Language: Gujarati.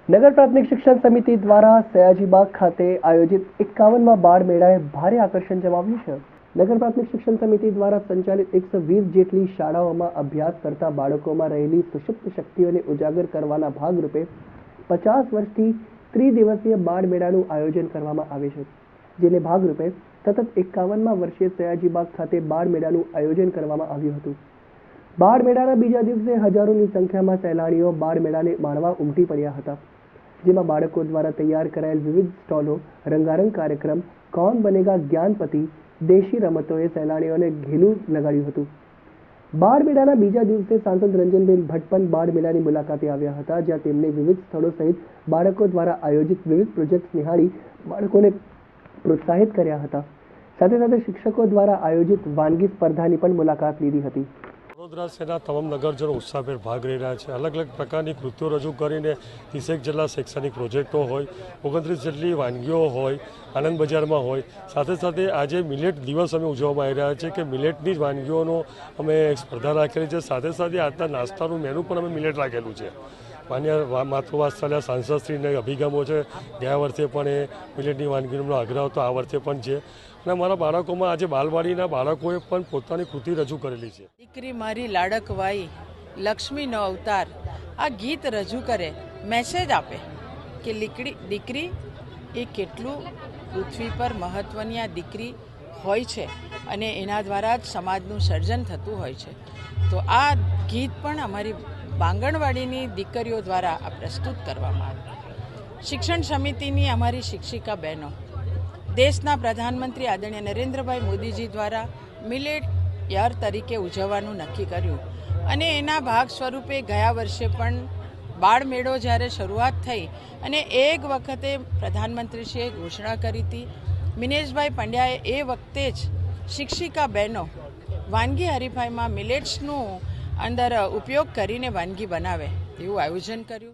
નગર પ્રાથમિક શિક્ષણ સમિતિ દ્વારા સયાજીબાગ ખાતે આયોજિત 51માં બાળ મેળાએ ભારે આકર્ષણ જમાવ્યું છે। નગર પ્રાથમિક શિક્ષણ સમિતિ દ્વારા સંચાલિત 120 જેટલી શાળાઓમાં અભ્યાસ કરતા બાળકોમાં રહેલી સુષુપ્ત શક્તિઓને ઉજાગર કરવાના ભાગરૂપે 50 વર્ષથી ત્રિદિવસીય બાળ મેળાનું આયોજન કરવામાં આવે છે, જેને ભાગરૂપે સતત 51મા વર્ષે સયાજીબાગ ખાતે બાળ મેળાનું આયોજન કરવામાં આવ્યું હતું। બાળ મેળાના બીજા દિવસે હજારોની સંખ્યામાં સહેલાણીઓ બાળ મેળાને માણવા ઉમટી પડ્યા હતા, જેમાં બાળકો દ્વારા તૈયાર કરાયેલ વિવિધ સ્ટોલો, રંગારંગ કાર્યક્રમ, કૌન બનેગા જ્ઞાનપતિ, દેશી રમતોએ સહેલાણીઓને ઘેલું લગાડ્યું હતું। બાળ મેળાના બીજા દિવસે સાંસદ રંજનબેન ભટ્ટ પણ બાળ મેળાની મુલાકાતે આવ્યા હતા, જ્યાં તેમણે વિવિધ સ્થળો સહિત બાળકો દ્વારા આયોજિત વિવિધ પ્રોજેક્ટ્સ નિહાળી બાળકોને પ્રોત્સાહિત કર્યા હતા। સાથે સાથે શિક્ષકો દ્વારા આયોજિત વાનગી સ્પર્ધાની પણ મુલાકાત લીધી હતી। વડોદરા શહેરના તમામ નગરજનો ઉત્સાહભેર ભાગ લઈ રહ્યા છે। અલગ અલગ પ્રકારની કૃતિઓ રજૂ કરીને 30 જેટલા શૈક્ષણિક પ્રોજેક્ટો હોય, 29 જેટલી વાનગીઓ હોય, આનંદ બજારમાં હોય। સાથે સાથે આજે મિલેટ દિવસ અમે ઉજવવામાં આવી રહ્યા છે કે મિલેટની જ વાનગીઓનો અમે સ્પર્ધા રાખેલી છે। સાથે સાથે આજના નાસ્તાનું મેનુ પણ અમે મિલેટ રાખેલું છે। માન્ય માતૃવાત્સલ્ય સાંસદશ્રીને અભિગમો છે। ગયા વર્ષે પણ એ મિલેટની વાનગીનો આગ્રહ હતો, આ વર્ષે પણ છે। અને અમારા બાળકોમાં આજે બાલવાડીના બાળકોએ પણ પોતાની કૃતિ રજૂ કરેલી છે। દીકરી મારી લાડકવાઈ, લક્ષ્મીનો અવતાર, આ ગીત રજૂ કરે, મેસેજ આપે કે દીકરી એ કેટલું પૃથ્વી પર મહત્ત્વની આ દીકરી હોય છે અને એના દ્વારા જ સમાજનું સર્જન થતું હોય છે। તો આ ગીત પણ અમારી બાંગણવાડીની દીકરીઓ દ્વારા આ પ્રસ્તુત કરવામાં આવ્યું। શિક્ષણ સમિતિની અમારી શિક્ષિકા બહેનો દેશના પ્રધાનમંત્રી આદરણીય નરેન્દ્રભાઈ મોદીજી દ્વારા મિલેટ યર તરીકે ઉજવવાનું નક્કી કર્યું અને એના ભાગ સ્વરૂપે ગયા વર્ષે પણ બાળ મેળો જ્યારે શરૂઆત થઈ અને એક વખતે પ્રધાનમંત્રીશ્રીએ ઘોષણા કરી હતી, મિનેશભાઈ પંડ્યાએ એ વખતે જ શિક્ષિકા બહેનો વાનગી હરીફાઈમાં મિલેટ્સનું અંદર ઉપયોગ કરીને વાનગી બનાવે એવું આયોજન કર્યું।